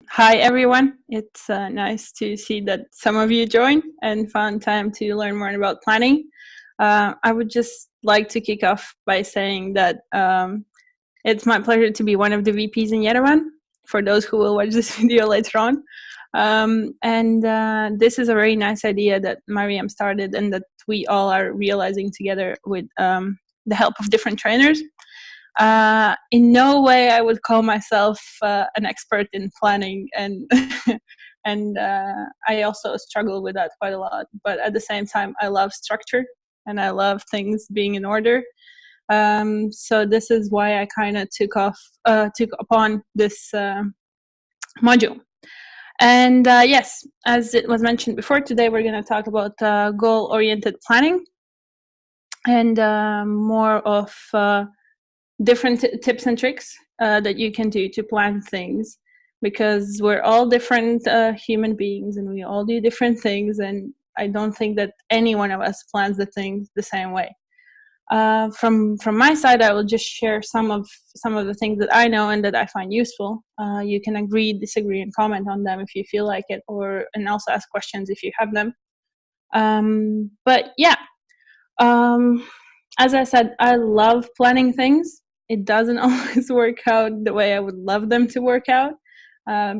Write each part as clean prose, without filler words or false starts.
Hi, everyone. It's nice to see that some of you joined and found time to learn more about planning. I would just like to kick off by saying that it's my pleasure to be one of the VPs in Yerevan, for those who will watch this video later on. This is a very nice idea that Mariam started and that we all are realizing together with the help of different trainers. In no way I would call myself an expert in planning, and I also struggle with that quite a lot. But at the same time, I love structure and I love things being in order. So this is why I kind of took upon this module. And yes, as it was mentioned before, today we're going to talk about goal-oriented planning and more of different tips and tricks that you can do to plan things, because we're all different human beings and we all do different things, and I don't think that any one of us plans the things the same way. From my side, I will just share some of the things that I know and that I find useful. You can agree, disagree, and comment on them if you feel like it, and also ask questions if you have them. But yeah, as I said, I love planning things. It doesn't always work out the way I would love them to work out,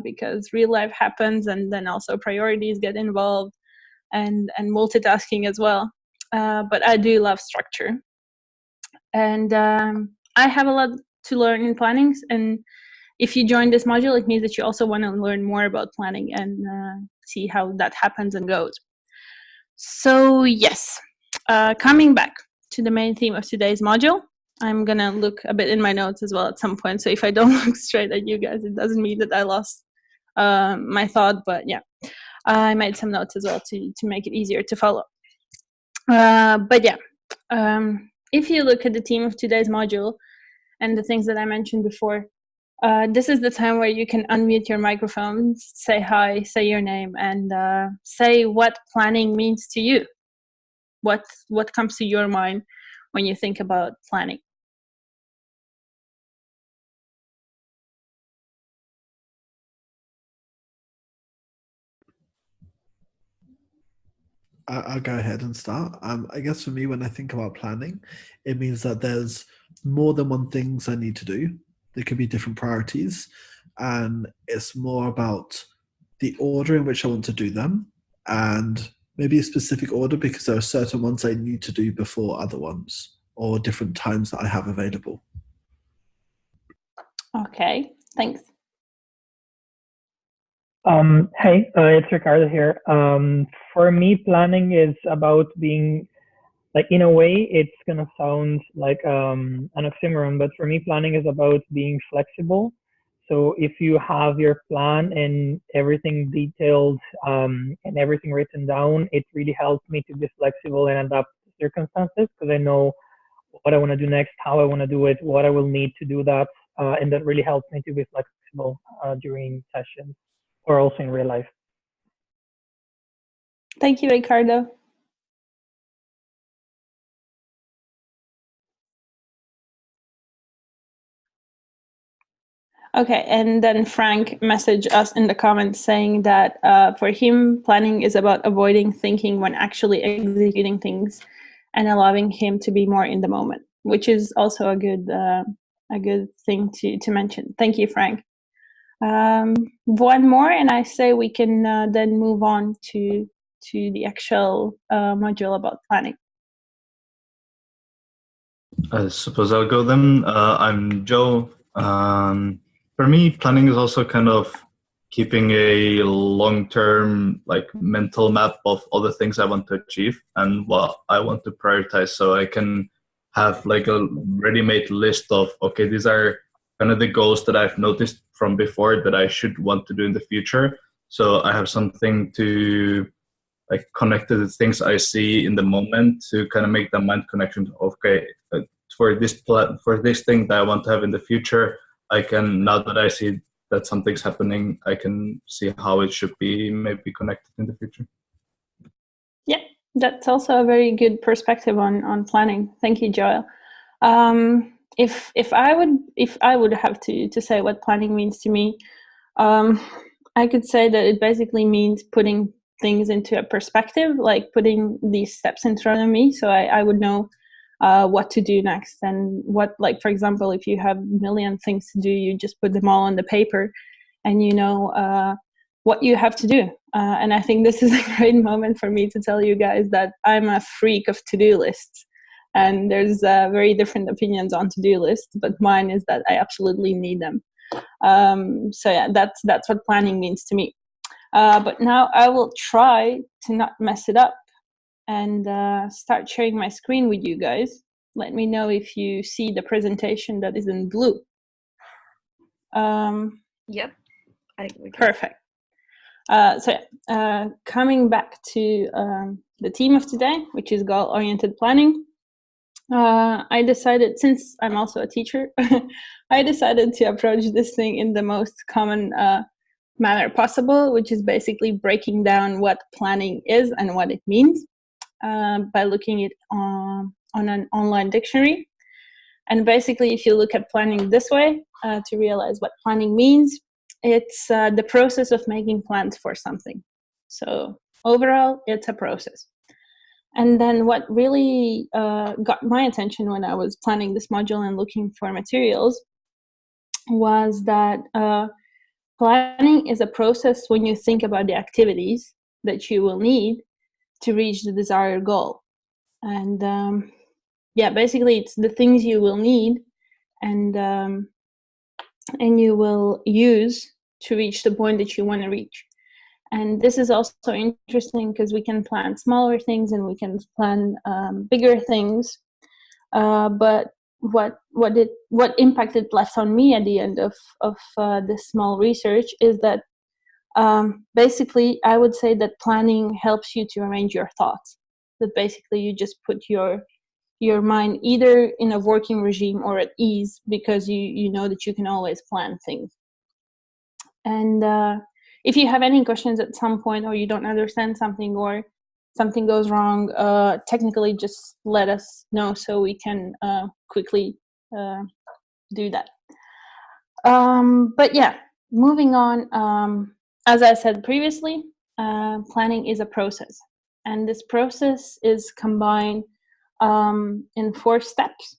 because real life happens, and then also priorities get involved, and multitasking as well. But I do love structure, and I have a lot to learn in planning. And if you join this module, it means that you also want to learn more about planning and see how that happens and goes. So yes, coming back to the main theme of today's module, I'm gonna look a bit in my notes as well at some point. So if I don't look straight at you guys, it doesn't mean that I lost my thought. But yeah, I made some notes as well to make it easier to follow. But yeah, if you look at the theme of today's module and the things that I mentioned before, this is the time where you can unmute your microphone, say hi, say your name, and say what planning means to you. What comes to your mind when you think about planning? I'll go ahead and start. I guess for me, when I think about planning, it means that there's more than one things I need to do. There could be different priorities, and it's more about the order in which I want to do them, and maybe a specific order because there are certain ones I need to do before other ones, or different times that I have available. Okay, thanks. Hey, it's Ricardo here. For me, planning is about being, like, in a way, it's gonna sound like an oxymoron, but for me, planning is about being flexible. So if you have your plan and everything detailed and everything written down, it really helps me to be flexible and adapt to circumstances, because I know what I want to do next, how I want to do it, what I will need to do that, and that really helps me to be flexible during sessions or also in real life. Thank you, Ricardo. Okay, and then Frank messaged us in the comments saying that for him, planning is about avoiding thinking when actually executing things and allowing him to be more in the moment, which is also a good thing to mention. Thank you, Frank. One more, and I say we can then move on to the actual module about planning. I suppose I'll go then. I'm Joe. For me, planning is also kind of keeping a long-term, like, mental map of all the things I want to achieve and what I want to prioritize, so I can have like a ready-made list of, okay, these are kind of the goals that I've noticed from before that I should want to do in the future. So I have something to like connect to the things I see in the moment to kind of make the mind connection. Okay, for this thing that I want to have in the future, I can, now that I see that something's happening, I can see how it should be maybe connected in the future. Yeah, that's also a very good perspective on planning. Thank you, Joel. If I would have to say what planning means to me, I could say that it basically means putting things into a perspective, like putting these steps in front of me, so I would know what to do next, and what, like, for example, if you have a million things to do, you just put them all on the paper, and you know what you have to do. And I think this is a great moment for me to tell you guys that I'm a freak of to-do lists. And there's very different opinions on to-do lists, but mine is that I absolutely need them. So yeah, that's what planning means to me. But now I will try to not mess it up and start sharing my screen with you guys. Let me know if you see the presentation that is in blue. Yep. Perfect. Coming back to the theme of today, which is goal-oriented planning, I decided, since I'm also a teacher, I decided to approach this thing in the most common manner possible, which is basically breaking down what planning is and what it means by looking it on an online dictionary. And basically, if you look at planning this way, to realize what planning means, it's the process of making plans for something. So overall, it's a process. And then what really got my attention when I was planning this module and looking for materials was that planning is a process when you think about the activities that you will need to reach the desired goal. And yeah, basically it's the things you will need and you will use to reach the point that you want to reach. And this is also interesting because we can plan smaller things and we can plan bigger things. But what impact it left on me at the end of this small research is that basically I would say that planning helps you to arrange your thoughts. That basically you just put your mind either in a working regime or at ease, because you know that you can always plan things. And if you have any questions at some point, or you don't understand something, or something goes wrong technically, just let us know so we can quickly do that. But yeah, moving on, as I said previously, planning is a process, and this process is combined in 4 steps.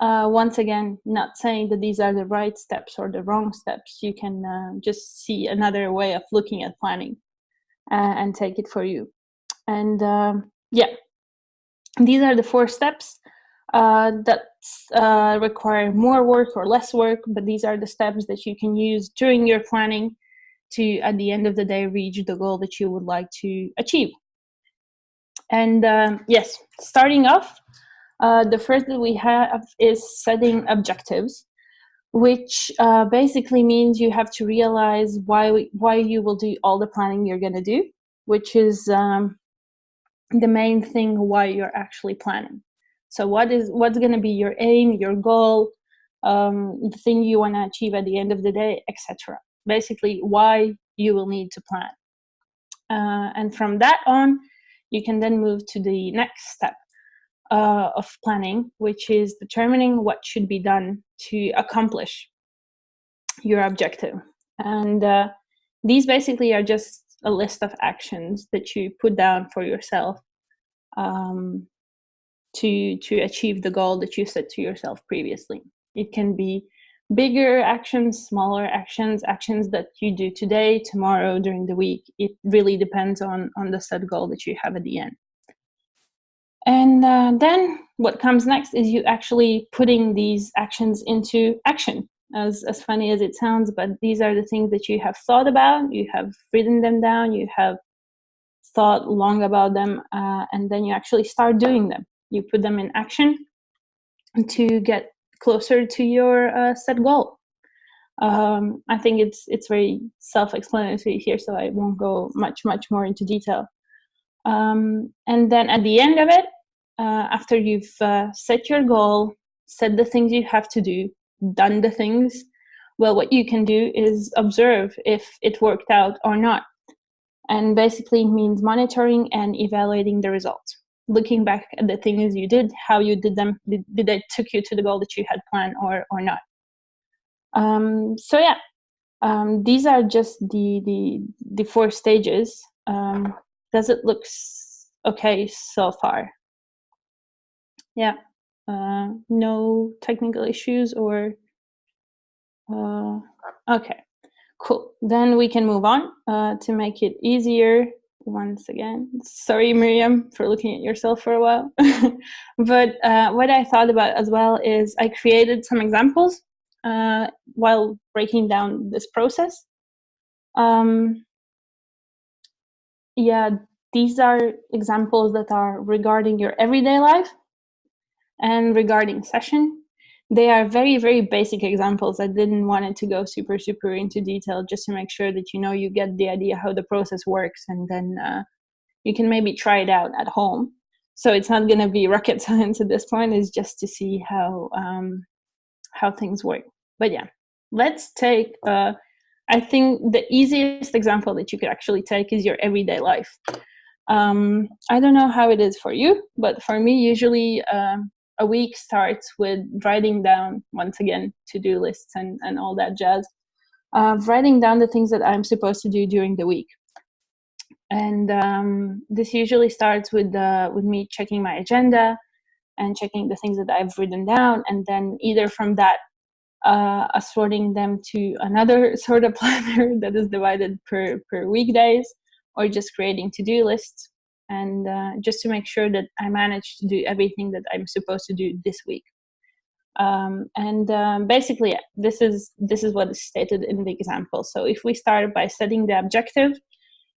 Once again, not saying that these are the right steps or the wrong steps. You can just see another way of looking at planning and take it for you. And yeah, these are the 4 steps that require more work or less work, but these are the steps that you can use during your planning to, at the end of the day, reach the goal that you would like to achieve. And yes, starting off, the first that we have is setting objectives, which basically means you have to realize why you will do all the planning you're going to do, which is the main thing why you're actually planning. So what's going to be your aim, your goal, the thing you want to achieve at the end of the day, etc. Basically, why you will need to plan. And from that on, you can then move to the next step of planning, which is determining what should be done to accomplish your objective. And these basically are just a list of actions that you put down for yourself to achieve the goal that you set to yourself previously. It can be bigger actions, smaller actions, actions that you do today, tomorrow, during the week. It really depends on the set goal that you have at the end. And then what comes next is you actually putting these actions into action. As funny as it sounds, but these are the things that you have thought about, you have written them down, you have thought long about them, and then you actually start doing them. You put them in action to get closer to your set goal. I think it's very self-explanatory here, so I won't go much more into detail. And then at the end of it, after you've set your goal, set the things you have to do, done the things, well, what you can do is observe if it worked out or not. And basically means monitoring and evaluating the results. Looking back at the things you did, how you did them, did they took you to the goal that you had planned or not. So yeah, These are just the 4 stages. Does it look okay so far? Yeah. No technical issues or okay, cool. Then we can move on to make it easier. Once again, sorry, Miriam, for looking at yourself for a while. But what I thought about as well is I created some examples while breaking down this process. Yeah, these are examples that are regarding your everyday life and regarding session. They are very, very basic examples. I didn't want it to go super, super into detail, just to make sure that you get the idea how the process works, and then you can maybe try it out at home. So it's not going to be rocket science at this point. It's just to see how things work. But yeah, let's take. I think the easiest example that you could actually take is your everyday life. I don't know how it is for you, but for me, usually a week starts with writing down, once again, to-do lists and all that jazz. Writing down the things that I'm supposed to do during the week. And this usually starts with me checking my agenda and checking the things that I've written down, and then either from that assorting them to another sort of planner that is divided per weekdays, or just creating to-do lists, and just to make sure that I manage to do everything that I'm supposed to do this week. Basically, this is what is stated in the example. So if we start by setting the objective,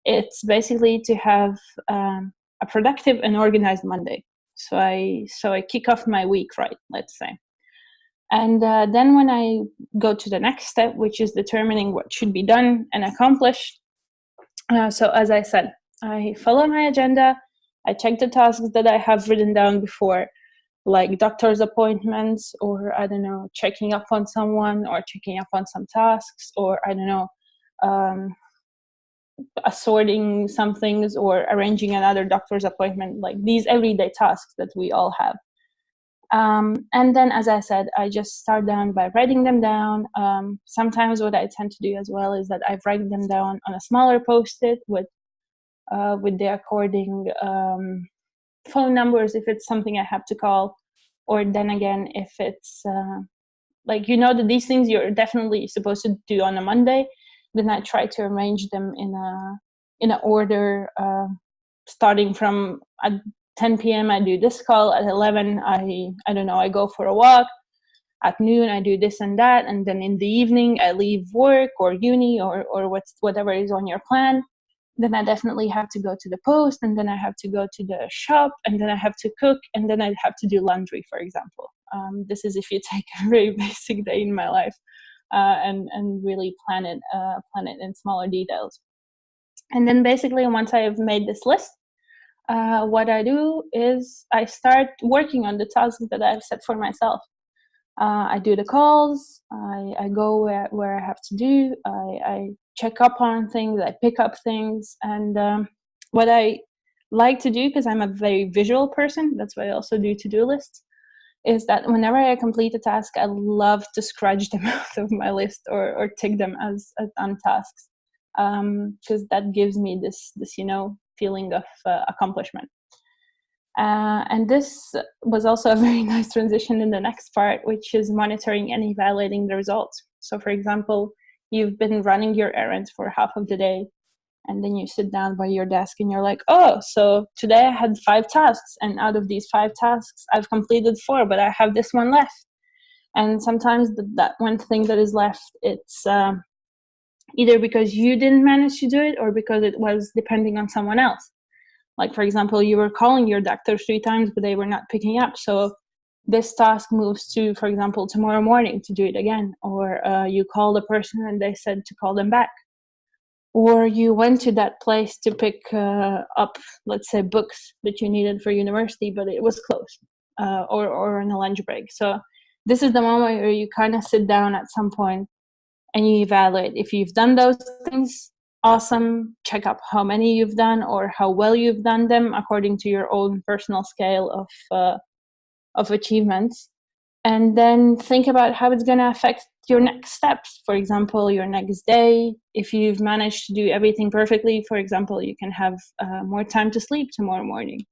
it's basically to have a productive and organized Monday. So I kick off my week right, let's say. And then when I go to the next step, which is determining what should be done and accomplished. So as I said, I follow my agenda. I check the tasks that I have written down before, like doctor's appointments, or I don't know, checking up on someone, or checking up on some tasks, or I don't know, assorting some things, or arranging another doctor's appointment, like these everyday tasks that we all have. And then, as I said, I just start down by writing them down. Sometimes what I tend to do as well is that I write them down on a smaller Post-it with the according phone numbers if it's something I have to call, or then again, if it's like, that these things you're definitely supposed to do on a Monday, then I try to arrange them in a order, starting from 10 p.m. I do this call. At 11, I don't know, I go for a walk. At noon, I do this and that. And then in the evening, I leave work or uni or whatever is on your plan. Then I definitely have to go to the post, and then I have to go to the shop, and then I have to cook, and then I have to do laundry, for example. This is if you take a very basic day in my life and really plan it in smaller details. And then basically, once I have made this list, what I do is I start working on the tasks that I've set for myself. I do the calls, I go where I have to do, I check up on things, I pick up things. And what I like to do, because I'm a very visual person, that's why I also do to-do lists, is that whenever I complete a task, I love to scratch them out of my list or tick them as on tasks, because that gives me this feeling of accomplishment. And this was also a very nice transition in the next part, which is monitoring and evaluating the results. So for example, you've been running your errands for half of the day, and then you sit down by your desk and you're like, oh, so today I had 5 tasks, and out of these 5 tasks, I've completed 4, but I have this one left. And sometimes that one thing that is left, it's either because you didn't manage to do it, or because it was depending on someone else. Like, for example, you were calling your doctor 3 times, but they were not picking up. So this task moves to, for example, tomorrow morning to do it again. Or you called a person and they said to call them back. Or you went to that place to pick up, let's say, books that you needed for university, but it was closed, or on a lunch break. So this is the moment where you kind of sit down at some point and you evaluate if you've done those things. Awesome. Check up how many you've done or how well you've done them according to your own personal scale of achievements. And then think about how it's going to affect your next steps. For example, your next day. If you've managed to do everything perfectly, for example, you can have more time to sleep tomorrow morning.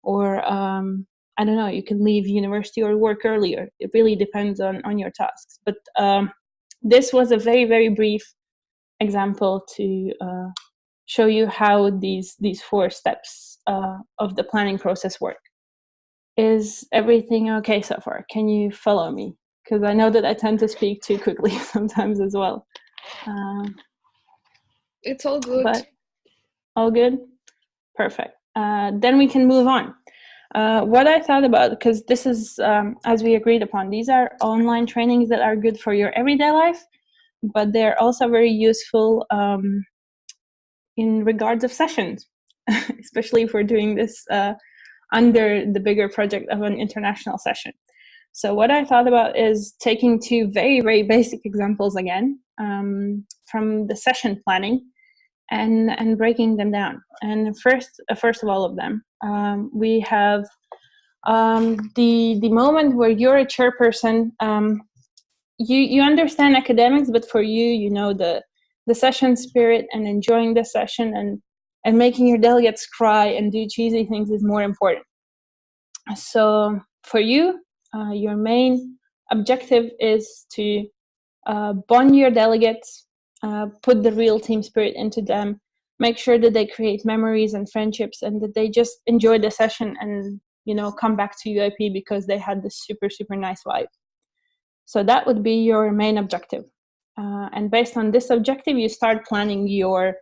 Or, I don't know, you can leave university or work earlier. It really depends on your tasks. But this was a very, very brief example to show you how these 4 steps of the planning process work. Is everything okay so far? Can you follow me? Because I know that I tend to speak too quickly sometimes as well. It's all good. But all good? Perfect. Then we can move on. What I thought about, because this is, as we agreed upon, these are online trainings that are good for your everyday life, but they're also very useful in regards of sessions, especially if we're doing this under the bigger project of an international session. So what I thought about is taking 2 very, very basic examples again from the session planning and breaking them down. And first of all of them, we have the moment where you're a chairperson. You understand academics, but for you, you know the session spirit and enjoying the session and making your delegates cry and do cheesy things is more important. So for you, your main objective is to bond your delegates, put the real team spirit into them, make sure that they create memories and friendships and that they just enjoy the session and, you know, come back to UIP because they had this super, super nice vibe. So that would be your main objective. And based on this objective, you start planning your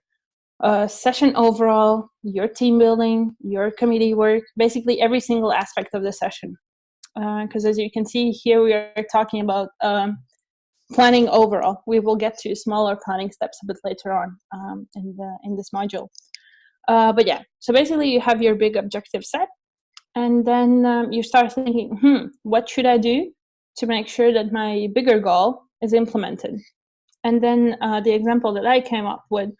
session overall, your team building, your committee work, basically every single aspect of the session. Because as you can see here, we are talking about planning overall. We will get to smaller planning steps a bit later on in this module. But yeah, so basically you have your big objective set, and then you start thinking, what should I do to make sure that my bigger goal is implemented? And then the example that I came up with,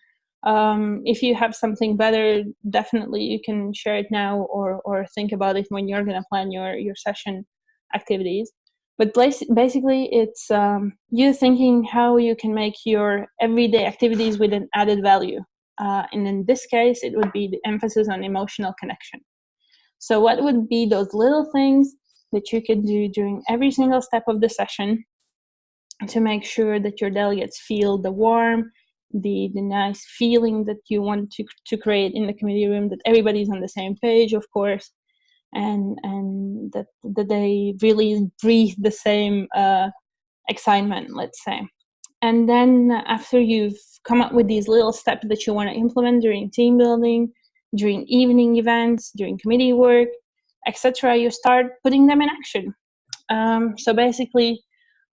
if you have something better, definitely you can share it now or think about it when you're going to plan your session activities. But basically, it's you thinking how you can make your everyday activities with an added value. And in this case, it would be the emphasis on emotional connection. So what would be those little things that you can do during every single step of the session to make sure that your delegates feel the warm, the nice feeling that you want to create in the committee room, that everybody's on the same page, of course, and that they really breathe the same excitement, let's say. And then after you've come up with these little steps that you want to implement during team building, during evening events, during committee work, etc., you start putting them in action. So basically,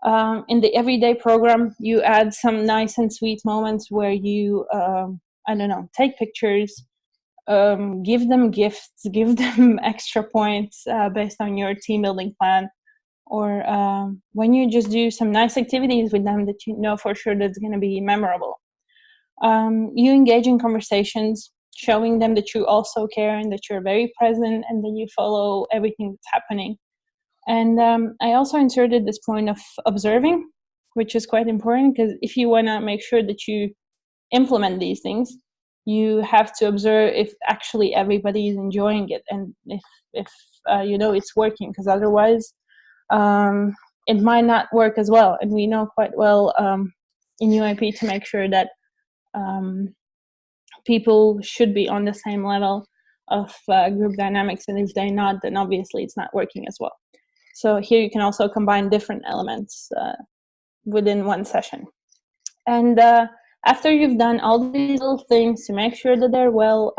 in the everyday program, you add some nice and sweet moments where you, I don't know, take pictures, give them gifts, give them extra points based on your team building plan, or when you just do some nice activities with them that you know for sure that's going to be memorable. You engage in conversations, showing them that you also care and that you're very present and that you follow everything that's happening. And I also inserted this point of observing, which is quite important, because if you want to make sure that you implement these things, you have to observe if actually everybody is enjoying it and if you know it's working, because otherwise it might not work as well. And we know quite well in UIP to make sure that people should be on the same level of group dynamics, and if they're not, then obviously it's not working as well. So here you can also combine different elements within one session. And after you've done all these little things to make sure that they're well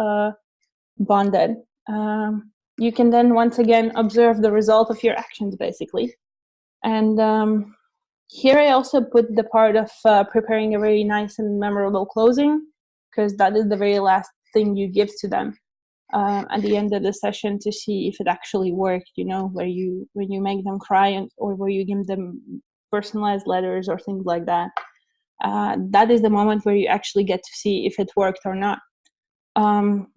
bonded, you can then once again observe the result of your actions, basically. And here I also put the part of preparing a very nice and memorable closing, because that is the very last thing you give to them at the end of the session to see if it actually worked, you know, when you make them cry or where you give them personalized letters or things like that. That is the moment where you actually get to see if it worked or not.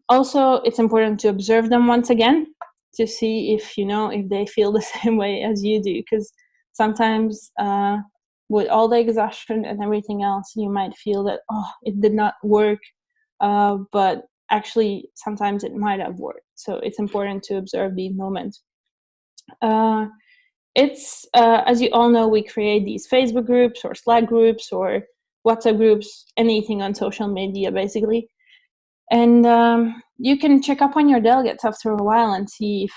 Also, it's important to observe them once again to see if, you know, if they feel the same way as you do, because sometimes with all the exhaustion and everything else, you might feel that, oh, it did not work, but actually sometimes it might have worked. So it's important to observe these moments. It's as you all know, we create these Facebook groups or Slack groups or WhatsApp groups, anything on social media basically, and you can check up on your delegates after a while and see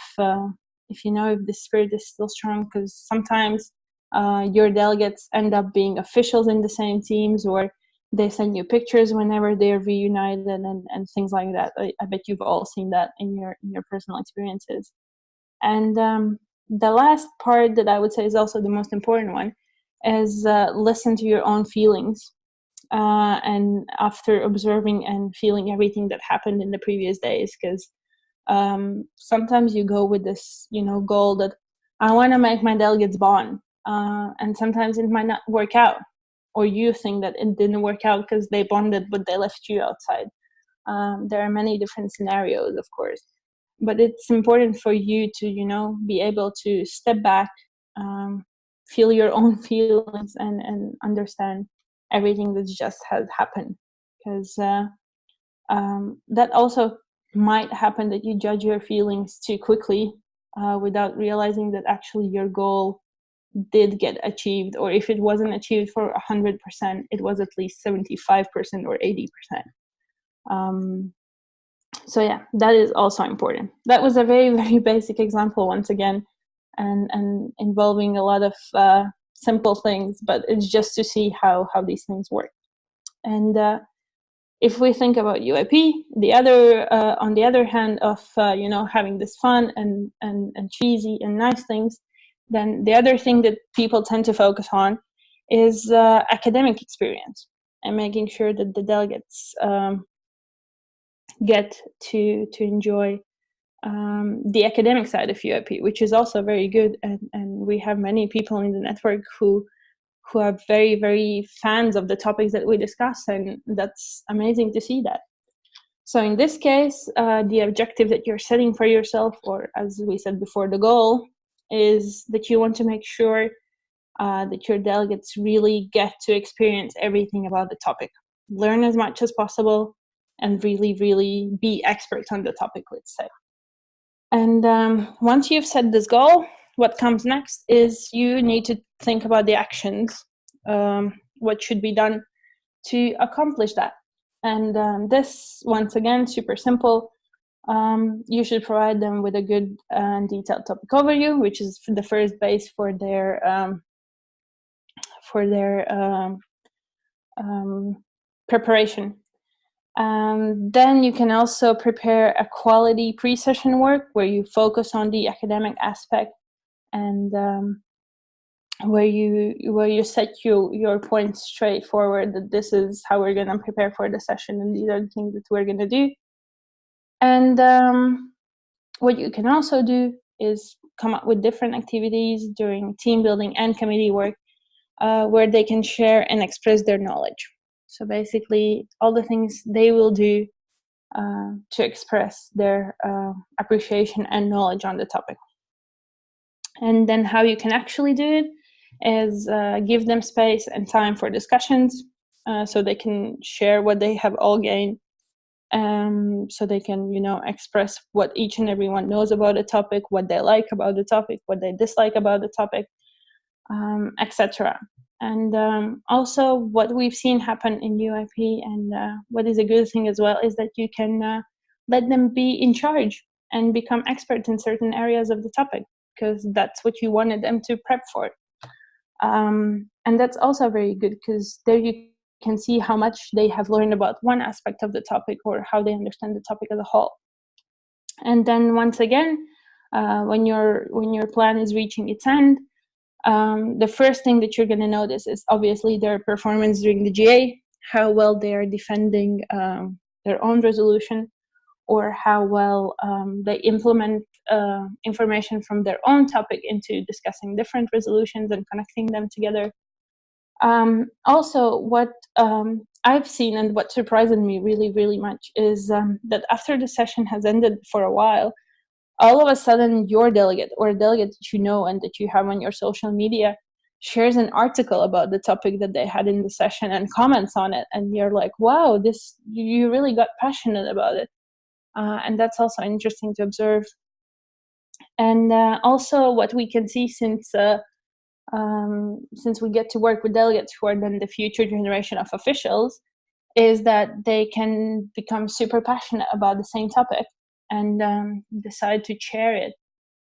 if you know if the spirit is still strong, because sometimes your delegates end up being officials in the same teams, or they send you pictures whenever they're reunited and things like that. I bet you've all seen that in your personal experiences. And the last part that I would say is also the most important one is listen to your own feelings. And after observing and feeling everything that happened in the previous days, because sometimes you go with this, goal that I want to make my delegates bond, and sometimes it might not work out, or you think that it didn't work out because they bonded but they left you outside. There are many different scenarios, of course, but it's important for you to be able to step back, feel your own feelings, and understand everything that just has happened, because that also might happen that you judge your feelings too quickly without realizing that actually your goal did get achieved, or if it wasn't achieved for 100%, it was at least 75% or 80%. So yeah, that is also important. That was a very, very basic example once again, and involving a lot of simple things, but it's just to see how these things work. And if we think about UIP, on the other hand of having this fun and cheesy and nice things, then the other thing that people tend to focus on is academic experience and making sure that the delegates get to enjoy the academic side of UIP, which is also very good, and we have many people in the network who are very, very fans of the topics that we discuss, and that's amazing to see that. So in this case, the objective that you're setting for yourself, or as we said before, the goal, is that you want to make sure that your delegates really get to experience everything about the topic, learn as much as possible, and really, really be experts on the topic, let's say. And once you've set this goal, what comes next is you need to think about the actions, what should be done to accomplish that. And this, once again, super simple. You should provide them with a good and detailed topic overview, which is the first base for their preparation. Then you can also prepare a quality pre-session work where you focus on the academic aspect, and where you set your points straightforward, that this is how we're going to prepare for the session and these are the things that we're going to do. And what you can also do is come up with different activities during team building and committee work where they can share and express their knowledge. So basically, all the things they will do to express their appreciation and knowledge on the topic. And then how you can actually do it is give them space and time for discussions so they can share what they have all gained, so they can, express what each and everyone knows about the topic, what they like about the topic, what they dislike about the topic, etc. And also what we've seen happen in UIP, and what is a good thing as well, is that you can let them be in charge and become experts in certain areas of the topic, because that's what you wanted them to prep for. And that's also very good, because there you can see how much they have learned about one aspect of the topic, or how they understand the topic as a whole. And then once again, when your plan is reaching its end, the first thing that you're going to notice is obviously their performance during the GA, how well they are defending their own resolution, or how well they implement information from their own topic into discussing different resolutions and connecting them together. Also, what I've seen and what surprised me really, really much is that after the session has ended for a while, all of a sudden your delegate, or a delegate that you know and that you have on your social media, shares an article about the topic that they had in the session and comments on it, and you're like, wow, this, you really got passionate about it. And that's also interesting to observe. And also what we can see, since we get to work with delegates who are then the future generation of officials, is that they can become super passionate about the same topic and decide to chair it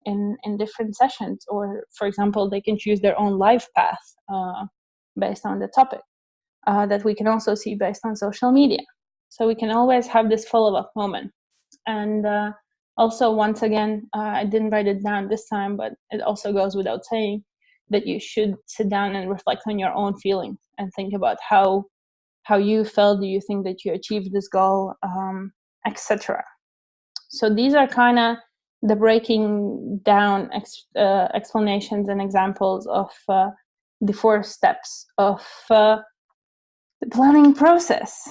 in different sessions. Or, for example, they can choose their own life path based on the topic that we can also see based on social media. So we can always have this follow-up moment. And also, once again, I didn't write it down this time, but it also goes without saying that you should sit down and reflect on your own feelings and think about how you felt. Do you think that you achieved this goal, etc. So these are kind of the breaking down explanations and examples of the 4 steps of the planning process.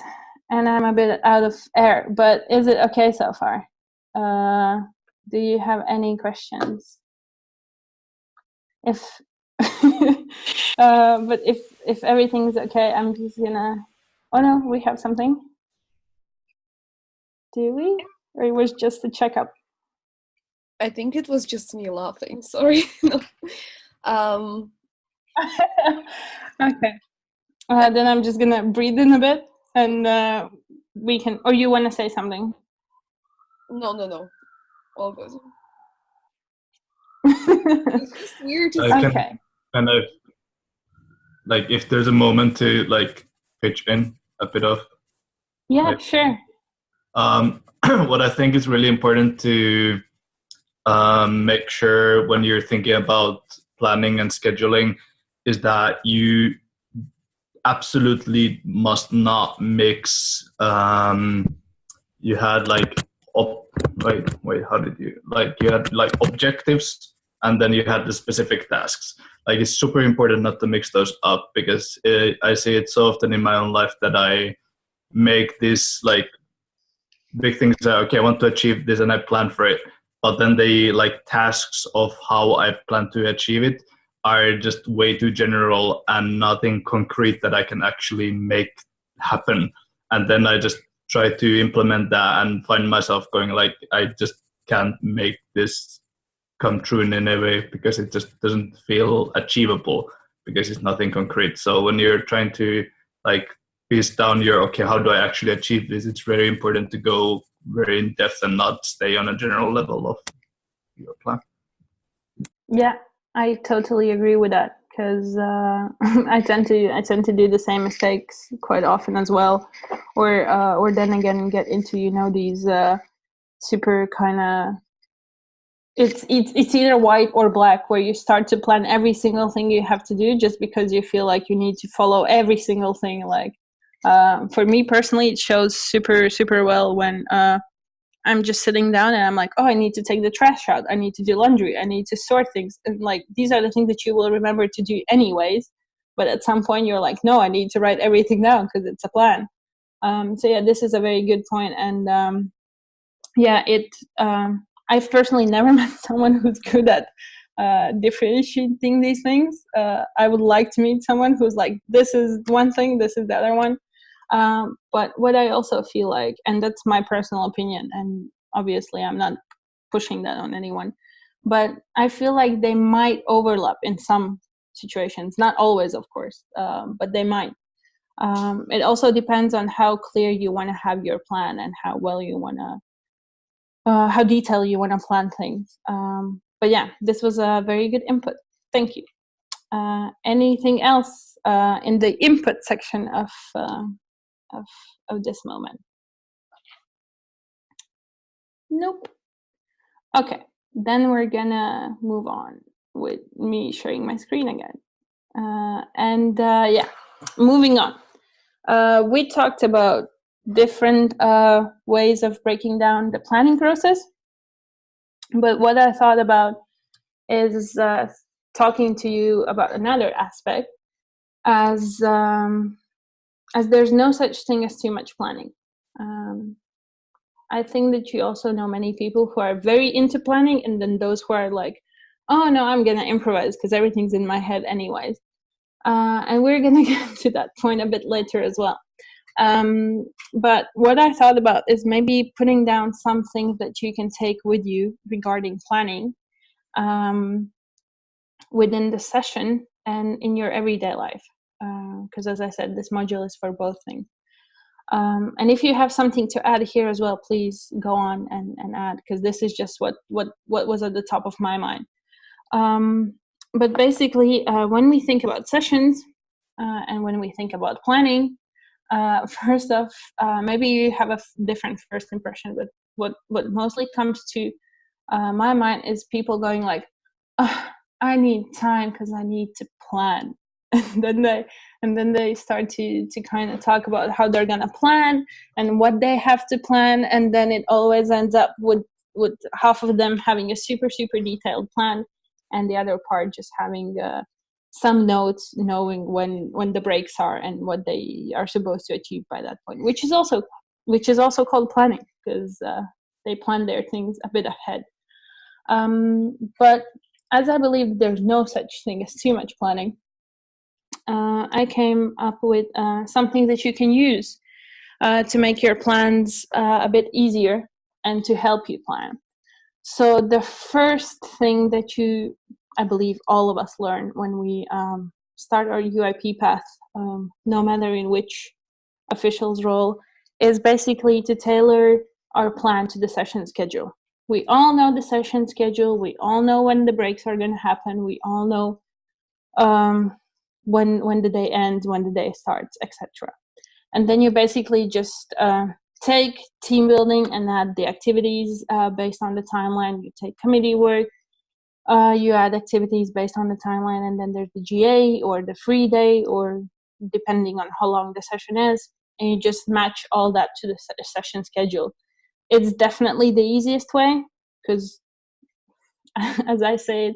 And I'm a bit out of air, but is it okay so far? Do you have any questions? If but if everything's okay, I'm just gonna. Oh no, we have something. Do we? Or it was just a checkup? I think it was just me laughing. Sorry. No. Okay. Then I'm just gonna breathe in a bit, and we can. Or you want to say something? No. All good. It's just weird to see. Okay. Kind of like, if there's a moment to like pitch in a bit of. Yeah, like, sure. What I think is really important to make sure when you're thinking about planning and scheduling is that you absolutely must not mix. You had like wait, how did you you had like objectives, and then you had the specific tasks. Like, it's super important not to mix those up, because I see it so often in my own life that I make this like big things that, okay, I want to achieve this and I plan for it, but then the like tasks of how I plan to achieve it are just way too general and nothing concrete that I can actually make happen. And then I just try to implement that and find myself going like, I just can't make this come true in any way, because it just doesn't feel achievable, because it's nothing concrete. So when you're trying to like piece down your, okay, how do I actually achieve this, it's very important to go very in depth and not stay on a general level of your plan. Yeah, I totally agree with that, because I tend to do the same mistakes quite often as well, or then again get into these super kind of, it's either white or black, where you start to plan every single thing you have to do just because you feel like you need to follow every single thing. Like for me personally, it shows super well when I'm just sitting down and I'm like, oh, I need to take the trash out, I need to do laundry, I need to sort things, and like these are the things that you will remember to do anyways, but at some point you're like, no, I need to write everything down because it's a plan. So yeah, this is a very good point. And I've personally never met someone who's good at differentiating these things. I would like to meet someone who's like, this is one thing, this is the other one. But what I also feel like, and that's my personal opinion, and obviously I'm not pushing that on anyone, but I feel like they might overlap in some situations, not always, of course, but they might. It also depends on how clear you want to have your plan and how well you want to how detailed you want to plan things. But yeah, this was a very good input. Thank you. Anything else in the input section of this moment? Nope. Okay, then we're gonna move on with me sharing my screen again. Moving on. We talked about different ways of breaking down the planning process, but what I thought about is talking to you about another aspect, as there's no such thing as too much planning. I think that you also know many people who are very into planning, and then those who are like, oh no, I'm gonna improvise because everything's in my head anyways. And we're going to get to that point a bit later as well. But what I thought about is maybe putting down some things that you can take with you regarding planning within the session and in your everyday life. Because as I said, this module is for both things. And if you have something to add here as well, please go on and add, because this is just what was at the top of my mind. But basically, when we think about sessions and when we think about planning, first off, maybe you have a different first impression, but what mostly comes to my mind is people going like, oh, I need time because I need to plan. And then they start to kind of talk about how they're gonna plan and what they have to plan, and then it always ends up with half of them having a super detailed plan, and the other part just having some notes, knowing when the breaks are and what they are supposed to achieve by that point, which is also called planning, because they plan their things a bit ahead. But as I believe there's no such thing as too much planning, I came up with something that you can use to make your plans a bit easier and to help you plan. So the first thing that I believe all of us learn when we start our UIP path, no matter in which official's role, is basically to tailor our plan to the session schedule. We all know the session schedule. We all know when the breaks are going to happen. We all know when the day ends, when the day starts, etc. And then you basically just take team building and add the activities based on the timeline. You take committee work, you add activities based on the timeline, and then there's the GA or the free day, or depending on how long the session is, and you just match all that to the session schedule. It's definitely the easiest way, because as I said,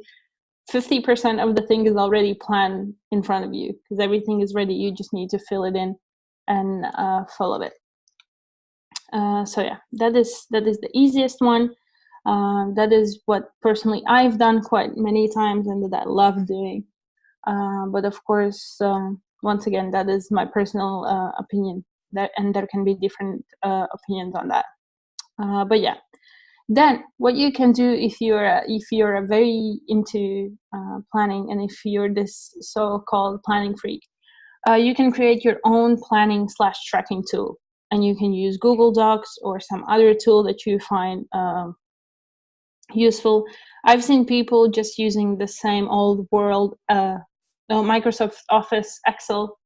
50% of the thing is already planned in front of you, because everything is ready. You just need to fill it in and follow it. So yeah, that is the easiest one. That is what personally I've done quite many times and that I love doing. But of course, once again, that is my personal opinion. And there can be different opinions on that. But yeah. Then what you can do if you're very into planning, and if you're this so-called planning freak, you can create your own planning / tracking tool, and you can use Google Docs or some other tool that you find useful. I've seen people just using the same old world Microsoft Office, Excel,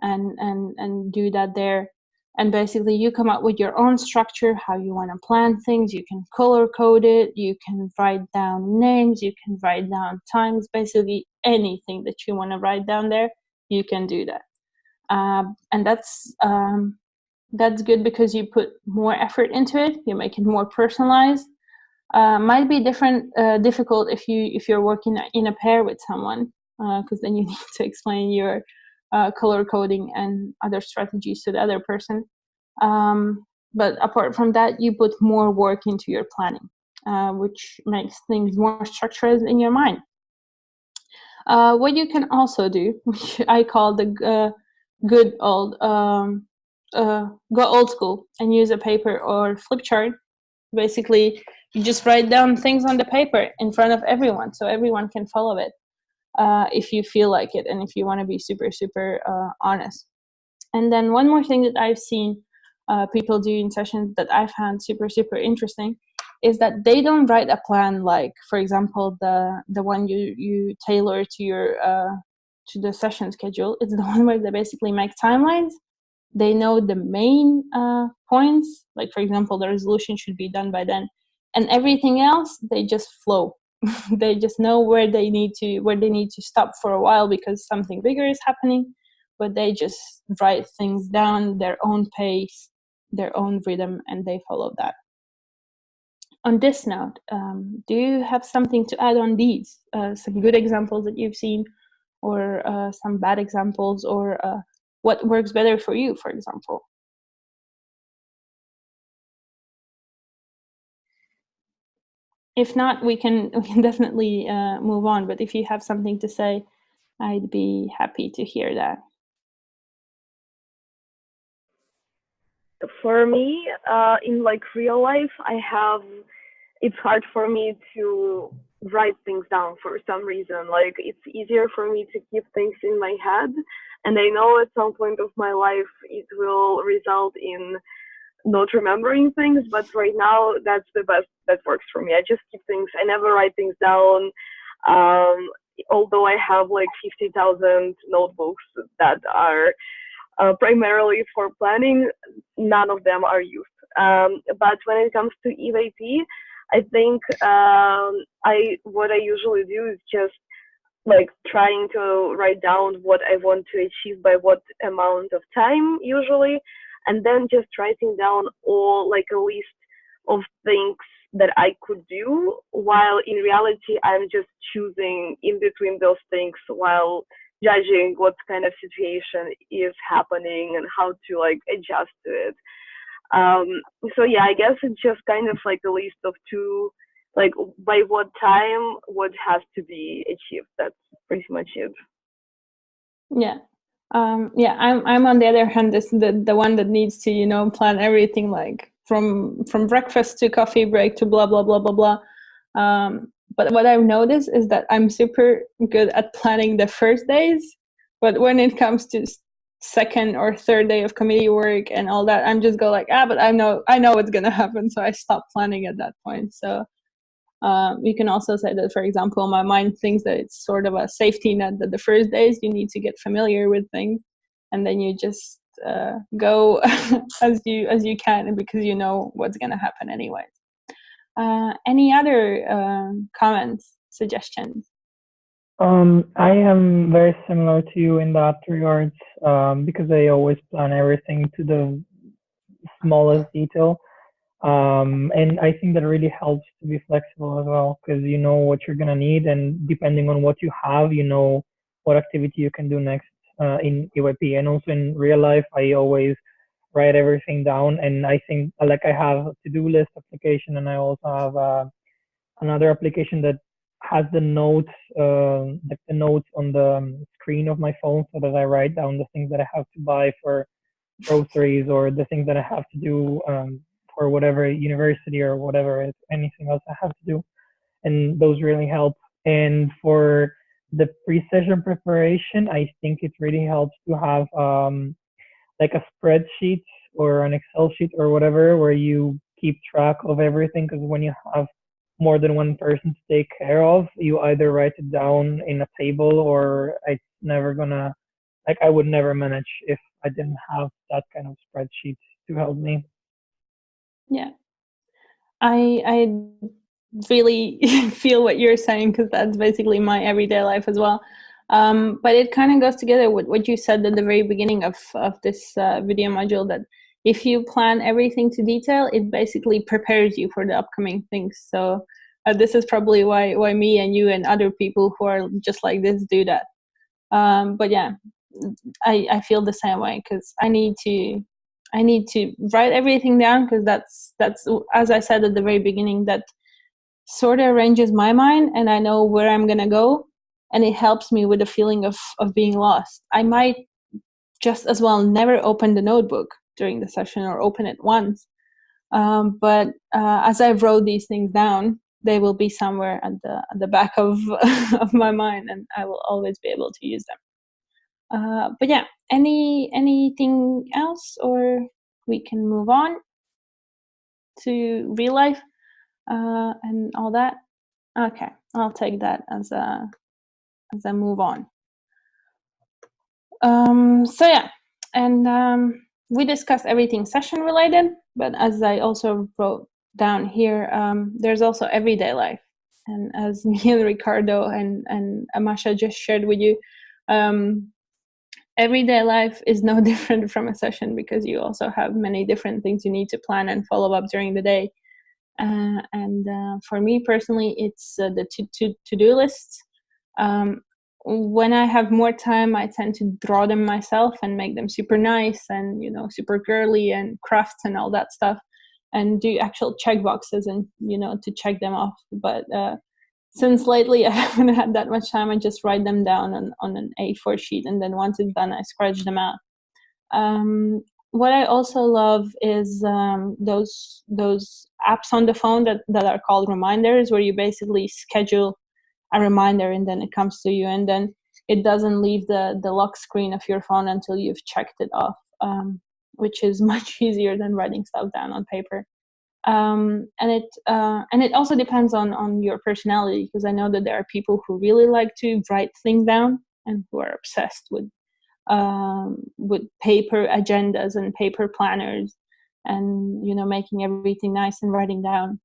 and do that there. And basically you come up with your own structure, how you want to plan things. You can color code it, you can write down names, you can write down times, basically anything that you want to write down there, you can do that. And that's good because you put more effort into it, you make it more personalized. Might be difficult if you're working in a pair with someone, because then you need to explain your color coding and other strategies to the other person. But apart from that, you put more work into your planning, which makes things more structured in your mind. What you can also do, which I call the good old, go old school and use a paper or flip chart. Basically, you just write down things on the paper in front of everyone so everyone can follow it. If you feel like it and if you want to be super honest. And then one more thing that I've seen people do in sessions that I found super interesting is that they don't write a plan, like for example the one you tailor to your to the session schedule. It's the one where they basically make timelines. They know the main points, like for example the resolution should be done by then, and everything else they just flow. They just know where they need to stop for a while because something bigger is happening, but they just write things down their own pace, their own rhythm, and they follow that. On this note, do you have something to add on these? Some good examples that you've seen, or some bad examples, or what works better for you, for example? If not, we can definitely move on. But if you have something to say, I'd be happy to hear that. For me, in like real life, it's hard for me to write things down for some reason. Like it's easier for me to keep things in my head. And I know at some point of my life it will result in not remembering things, but right now that's the best that works for me. I just keep things, I never write things down. Although I have like 50,000 notebooks that are primarily for planning, none of them are used. But when it comes to EYP, I think what I usually do is just like trying to write down what I want to achieve by what amount of time usually, and then just writing down all like a list of things that I could do, while in reality I'm just choosing in between those things while judging what kind of situation is happening and how to like adjust to it. So yeah, I guess it's just kind of like a list of two, like by what time what has to be achieved. That's pretty much it. Yeah. I'm on the other hand the one that needs to plan everything, like from breakfast to coffee break to blah blah blah blah blah. But what I've noticed is that I'm super good at planning the first days, but when it comes to second or third day of committee work and all that, I'm just go like, but I know what's gonna happen, so I stop planning at that point. So you can also say that, for example, my mind thinks that it's sort of a safety net, that the first days you need to get familiar with things, and then you just go as you can, because you know what's gonna happen anyway. Any other comments, suggestions? I am very similar to you in that regards, because I always plan everything to the smallest detail. And I think that really helps to be flexible as well, because you know what you're gonna need, and depending on what you have, you know what activity you can do next in EYP. And also in real life, I always write everything down, and I think like I have a to-do list application, and I also have another application that has the notes, like the notes on the screen of my phone, so that I write down the things that I have to buy for groceries, or the things that I have to do for whatever university or whatever, anything else I have to do. And those really help. And for the pre-session preparation, I think it really helps to have like a spreadsheet or an Excel sheet or whatever, where you keep track of everything. Because when you have more than one person to take care of, you either write it down in a table, or it's never gonna, like I would never manage if I didn't have that kind of spreadsheet to help me. Yeah, I really feel what you're saying, because that's basically my everyday life as well. But it kind of goes together with what you said at the very beginning of this video module, that if you plan everything to detail, it basically prepares you for the upcoming things. So this is probably why me and you and other people who are just like this do that. But yeah, I feel the same way, because I need to write everything down, because that's as I said at the very beginning, that sort of arranges my mind, and I know where I'm gonna go, and it helps me with the feeling of being lost. I might just as well never open the notebook during the session, or open it once, but as I wrote these things down, they will be somewhere at the back of of my mind, and I will always be able to use them. But yeah, anything else, or we can move on to real life and all that? Okay, I'll take that as a move on. So yeah, and we discussed everything session related, but as I also wrote down here, there's also everyday life, and as me and Ricardo and Amasha just shared with you, everyday life is no different from a session, because you also have many different things you need to plan and follow up during the day. And for me personally, it's the to-do lists. When I have more time, I tend to draw them myself and make them super nice and super girly and crafts and all that stuff, and do actual check boxes and to check them off. But since lately I haven't had that much time, I just write them down on an A4 sheet, and then once it's done, I scratch them out. What I also love is those apps on the phone that are called reminders, where you basically schedule a reminder and then it comes to you, and then it doesn't leave the lock screen of your phone until you've checked it off, which is much easier than writing stuff down on paper. And it also depends on your personality, because I know that there are people who really like to write things down and who are obsessed with paper agendas and paper planners, and making everything nice and writing down.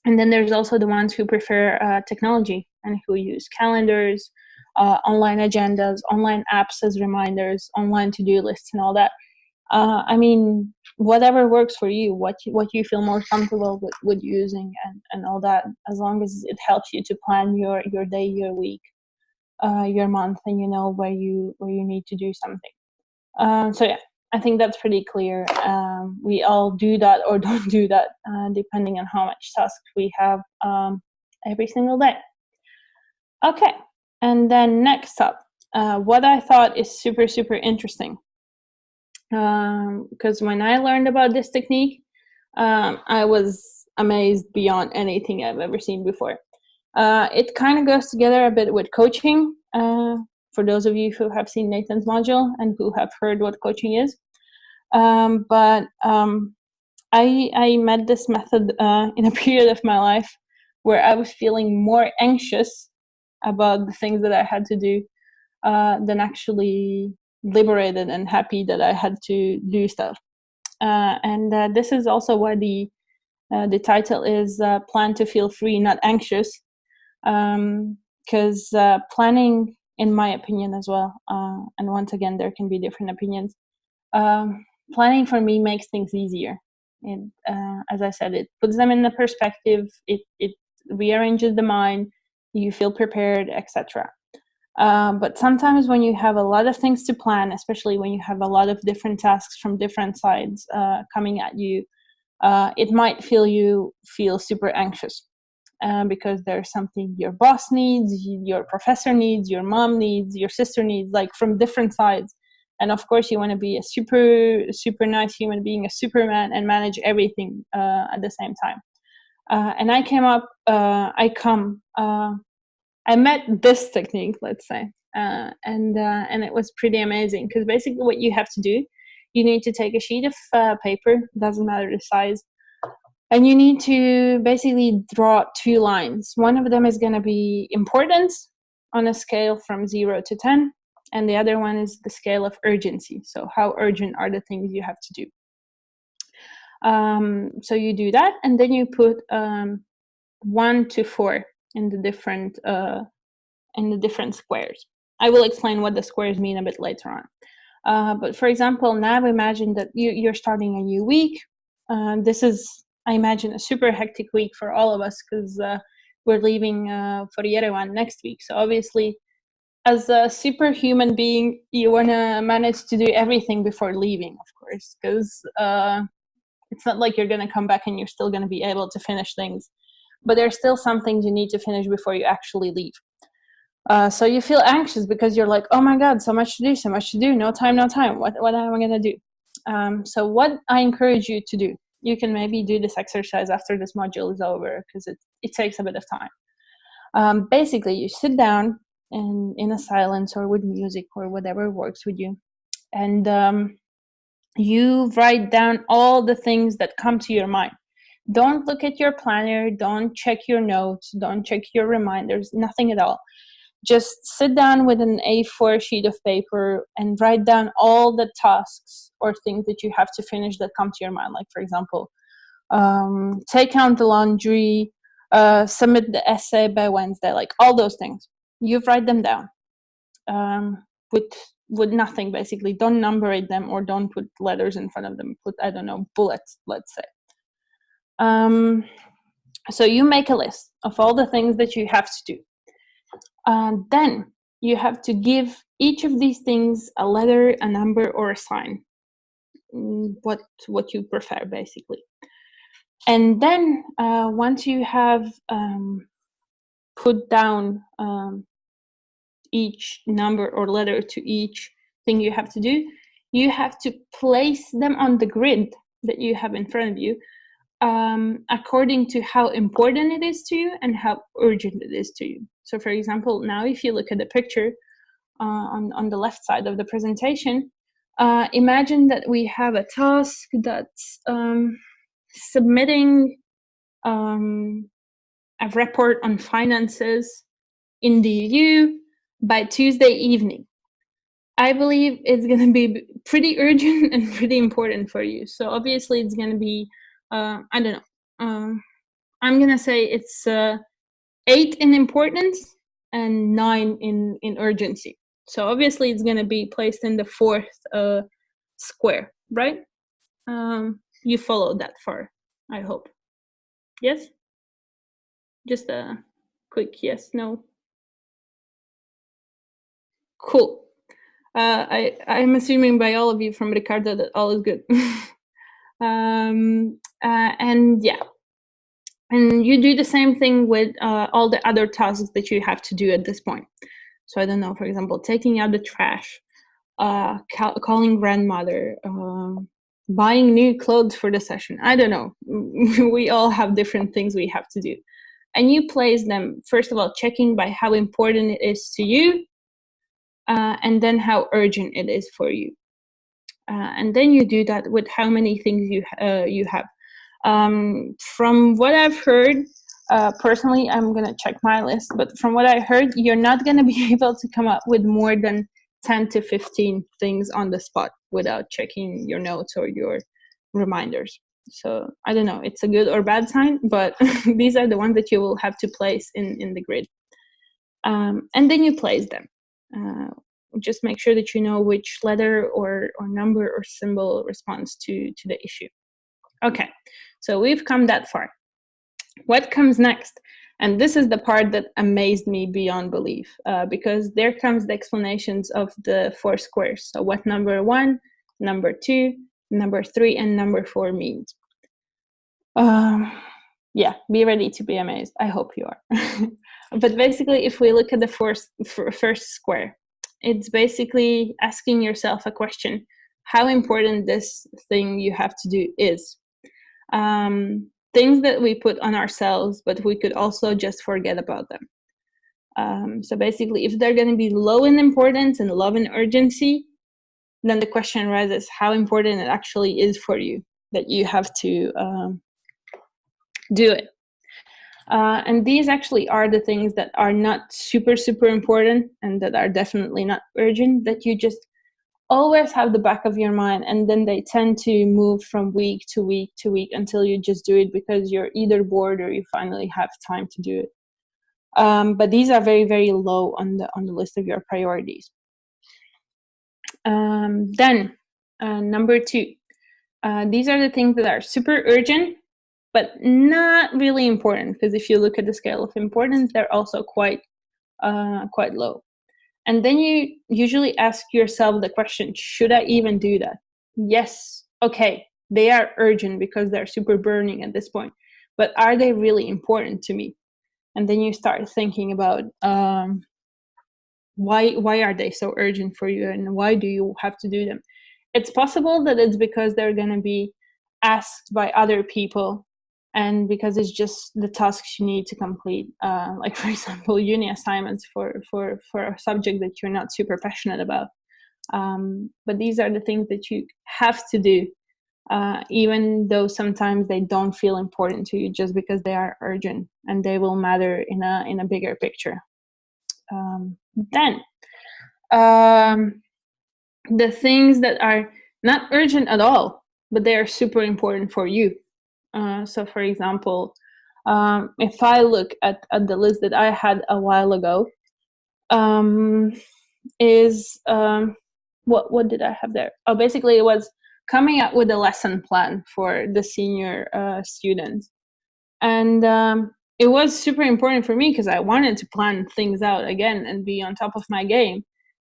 And then there's also the ones who prefer technology and who use calendars, online agendas, online apps as reminders, online to-do lists, and all that. I mean, whatever works for you, what you feel more comfortable with using, and all that, as long as it helps you to plan your day, your week, your month, and where you need to do something. So yeah, I think that's pretty clear. We all do that or don't do that, depending on how much tasks we have every single day. Okay, and then next up, what I thought is super, super interesting. Because when I learned about this technique, I was amazed beyond anything I've ever seen before. It kind of goes together a bit with coaching, for those of you who have seen Nathan's module and who have heard what coaching is. But I met this method in a period of my life where I was feeling more anxious about the things that I had to do than actually liberated and happy that I had to do stuff. And this is also why the title is Plan to Feel Free, Not Anxious, because planning, in my opinion as well, and once again, there can be different opinions, planning for me makes things easier. As I said, it puts them in the perspective, it rearranges the mind, you feel prepared, etc. But sometimes when you have a lot of things to plan, especially when you have a lot of different tasks from different sides coming at you, it might feel super anxious, because there's something your boss needs, your professor needs, your mom needs, your sister needs, like from different sides. And of course, you want to be a super, super nice human being, a Superman, and manage everything at the same time. And I met this technique, let's say, and it was pretty amazing, because basically what you have to do, you need to take a sheet of paper, doesn't matter the size, and you need to basically draw 2 lines. One of them is going to be importance on a scale from 0 to 10, and the other one is the scale of urgency. So how urgent are the things you have to do? So you do that, and then you put 1 to 4 in the different squares. I will explain what the squares mean a bit later on. But for example, now imagine that you're starting a new week. This is, I imagine, a super hectic week for all of us, because we're leaving for Yerevan next week. So obviously, as a superhuman being, you want to manage to do everything before leaving, of course, because it's not like you're going to come back and you're still going to be able to finish things. But there's still some things you need to finish before you actually leave. So you feel anxious because you're like, oh my God, so much to do, no time. What am I going to do? So what I encourage you to do, you can maybe do this exercise after this module is over, because it takes a bit of time. Basically, you sit down and in a silence or with music or whatever works with you, and you write down all the things that come to your mind. Don't look at your planner, don't check your notes, don't check your reminders, nothing at all. Just sit down with an A4 sheet of paper and write down all the tasks or things that you have to finish that come to your mind. Like, for example, take out the laundry, submit the essay by Wednesday, like all those things. You write them down with nothing, basically. Don't numberate them or don't put letters in front of them. Put, I don't know, bullets, let's say. So you make a list of all the things that you have to do. Then you have to give each of these things a letter, a number, or a sign. What you prefer, basically. And then once you have put down each number or letter to each thing you have to do, you have to place them on the grid that you have in front of you according to how important it is to you and how urgent it is to you. So for example, now if you look at the picture on the left side of the presentation, imagine that we have a task that's submitting a report on finances in the EU by Tuesday evening. I believe it's going to be pretty urgent and pretty important for you. So obviously it's going to be, I don't know, I'm going to say it's 8 in importance and 9 in urgency. So obviously it's going to be placed in the 4th square, right? You followed that far, I hope. Yes? Just a quick yes, no. Cool. I'm assuming by all of you from Ricardo that all is good. And yeah, and you do the same thing with all the other tasks that you have to do at this point. So I don't know, for example, taking out the trash, calling grandmother, buying new clothes for the session. I don't know. We all have different things we have to do. And you place them, first of all, checking by how important it is to you, and then how urgent it is for you. And then you do that with how many things you have. From what I've heard, personally, I'm going to check my list, but from what I heard, you're not going to be able to come up with more than 10 to 15 things on the spot without checking your notes or your reminders. So I don't know, it's a good or bad sign, but these are the ones that you will have to place in the grid. And then you place them. Just make sure that you know which letter or number or symbol responds to the issue. Okay, so we've come that far. What comes next? And this is the part that amazed me beyond belief, because there comes the explanations of the 4 squares. So what number 1, number 2, number 3, and number 4 means. Yeah, be ready to be amazed. I hope you are. But basically, if we look at the first square, it's basically asking yourself a question: how important this thing you have to do is. Things that we put on ourselves, but we could also just forget about them. So basically, if they're going to be low in importance and low in urgency, then the question arises how important it actually is for you that you have to do it. And these actually are the things that are not super, super important and that are definitely not urgent, that you just always have the back of your mind, and then they tend to move from week to week to week until you just do it because you're either bored or you finally have time to do it. But these are very, very low on the list of your priorities. Then number 2, these are the things that are super urgent but not really important, because if you look at the scale of importance, they're also quite low. And then you usually ask yourself the question, should I even do that? Yes, okay, they are urgent because they're super burning at this point, but are they really important to me? And then you start thinking about why are they so urgent for you, and why do you have to do them? It's possible that it's because they're going to be asked by other people, and because it's just the tasks you need to complete, like for example uni assignments for a subject that you're not super passionate about, but these are the things that you have to do, even though sometimes they don't feel important to you, just because they are urgent and they will matter in a bigger picture. Then the things that are not urgent at all, but they are super important for you. So for example, if I look at the list that I had a while ago, what did I have there? Oh, basically it was coming up with a lesson plan for the senior students. And it was super important for me because I wanted to plan things out again and be on top of my game.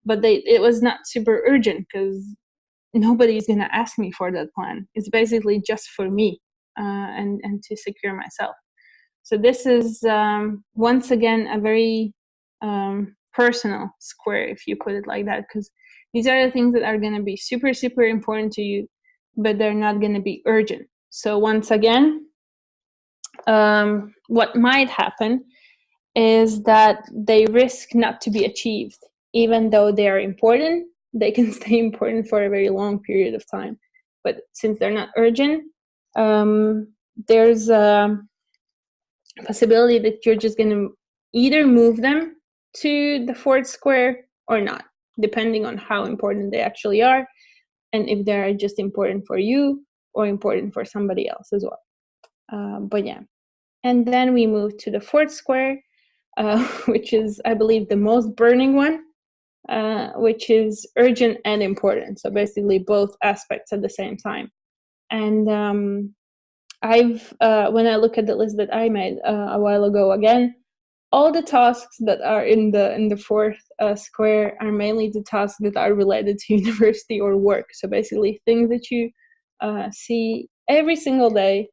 But it was not super urgent because nobody's going to ask me for that plan. It's basically just for me. And to secure myself. So this is once again a very personal square, if you put it like that, because these are the things that are going to be super, super important to you, but they're not going to be urgent. So once again, what might happen is that they risk not to be achieved. Even though they are important, they can stay important for a very long period of time. But since they're not urgent, there's a possibility that you're just going to either move them to the fourth square or not, depending on how important they actually are, and if they're just important for you or important for somebody else as well. But yeah. And then we move to the fourth square, which is, I believe, the most burning one, which is urgent and important. So basically both aspects at the same time. And I've when I look at the list that I made a while ago, again, all the tasks that are in the fourth square are mainly the tasks that are related to university or work. So basically things that you see every single day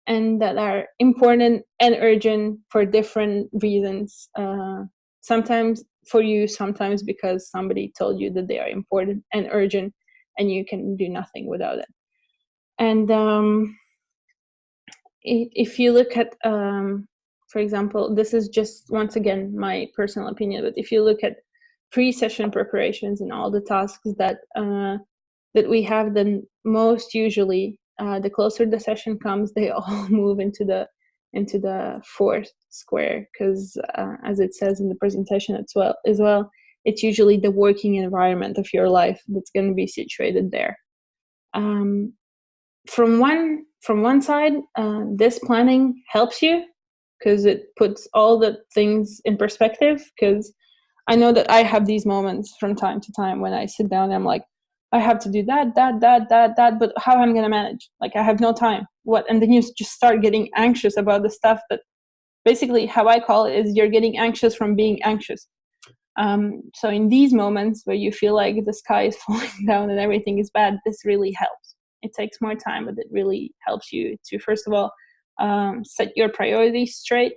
and that are important and urgent for different reasons. Sometimes for you, sometimes because somebody told you that they are important and urgent and you can do nothing without it. And if you look at, for example, this is just, once again, my personal opinion, but if you look at pre-session preparations and all the tasks that we have, then most usually, the closer the session comes, they all move into the fourth square, because as it says in the presentation as well, it's usually the working environment of your life that's going to be situated there. From one side, this planning helps you because it puts all the things in perspective, because I know that I have these moments from time to time when I sit down and I'm like, I have to do that, but how am I going to manage? Like, I have no time. What? And then you just start getting anxious about the stuff that, basically, how I call it is you're getting anxious from being anxious. So in these moments where you feel like the sky is falling down and everything is bad, this really helps. It takes more time, but it really helps you to, first of all, set your priorities straight,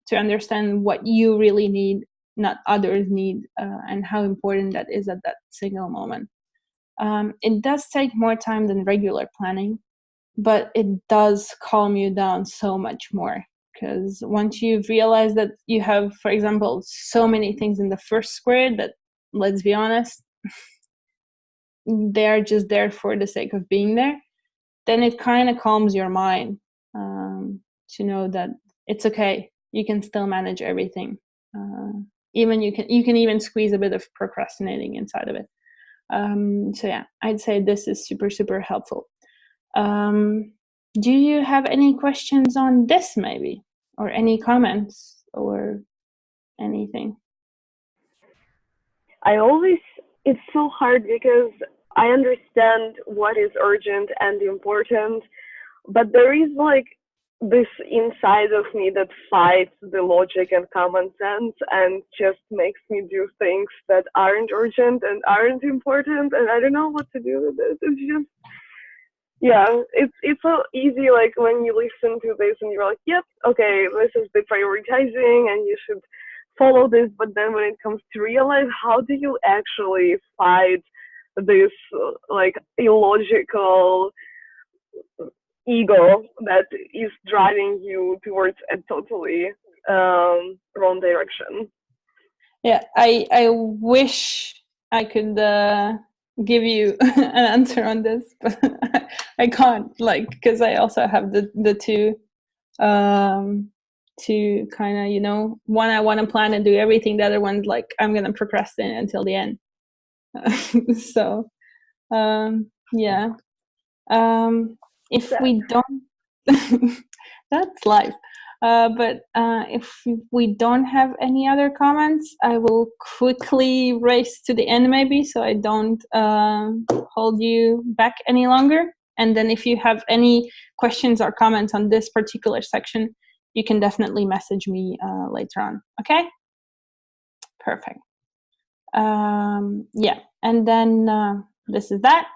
to understand what you really need, not others need, and how important that is at that single moment. It does take more time than regular planning, but it does calm you down so much more, because once you've realized that you have, for example, so many things in the first square that, let's be honest, they're just there for the sake of being there, then it kind of calms your mind to know that it's okay. You can still manage everything. Even you can even squeeze a bit of procrastinating inside of it. So yeah, I'd say this is super, super helpful. Do you have any questions on this, maybe, or any comments or anything? It's so hard because I understand what is urgent and important, but there is like this inside of me that fights the logic and common sense and just makes me do things that aren't urgent and aren't important, and I don't know what to do with it. It's just, yeah, it's so easy, like when you listen to this and you're like, yep, okay, this is the prioritizing and you should follow this, but then when it comes to real life, how do you actually fight this like illogical ego that is driving you towards a totally wrong direction? Yeah, I wish I could give you an answer on this, but I can't, like, because I also have the two to kind of, you know, one, I want to plan and do everything, the other one's like, I'm gonna procrastinate until the end. So yeah, if we don't that's life. But if we don't have any other comments, I will quickly race to the end, maybe, so I don't hold you back any longer. And then if you have any questions or comments on this particular section, you can definitely message me later on. Okay? Perfect. Yeah, and then this is that.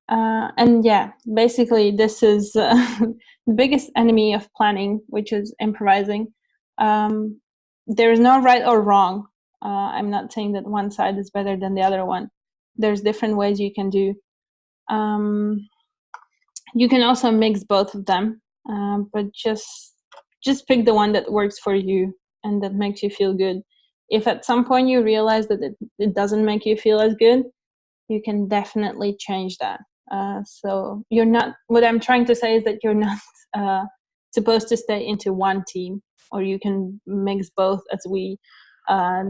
And yeah, basically this is the biggest enemy of planning, which is improvising. There is no right or wrong. I'm not saying that one side is better than the other one. There's different ways you can do. You can also mix both of them, but just pick the one that works for you and that makes you feel good. If at some point you realize that it doesn't make you feel as good, you can definitely change that. So you're not, what I'm trying to say is that you're not supposed to stay into one team, or you can mix both, as we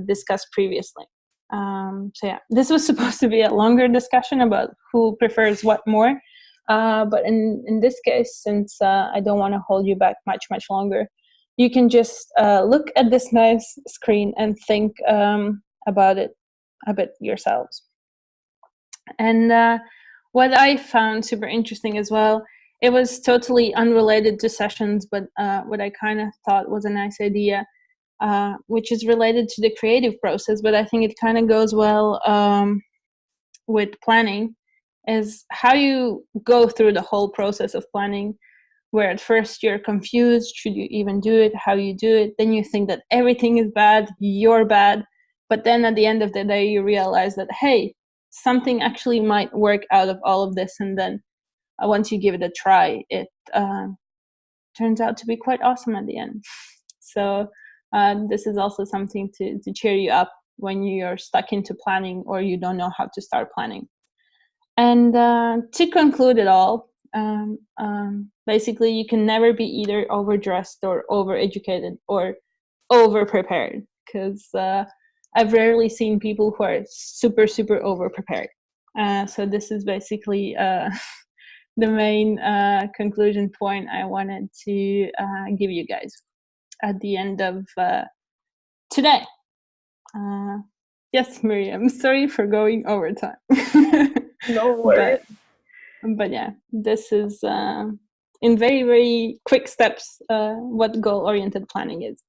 discussed previously. So yeah, this was supposed to be a longer discussion about who prefers what more. But in this case, since I don't want to hold you back much longer, you can just look at this nice screen and think about it a bit yourselves. And what I found super interesting as well, it was totally unrelated to sessions, but what I kind of thought was a nice idea, which is related to the creative process, but I think it kind of goes well with planning, is how you go through the whole process of planning, where at first you're confused, should you even do it, how you do it, then you think that everything is bad, you're bad, but then at the end of the day you realize that, hey, something actually might work out of all of this, and then once you give it a try, it turns out to be quite awesome at the end. So this is also something to cheer you up when you're stuck into planning or you don't know how to start planning. And to conclude it all, basically you can never be either overdressed or overeducated or over-prepared, because I've rarely seen people who are super over-prepared. So this is basically the main conclusion point I wanted to give you guys at the end of today. Yes, Miriam, sorry for going over time. No worries. But yeah, this is in very quick steps what goal-oriented planning is.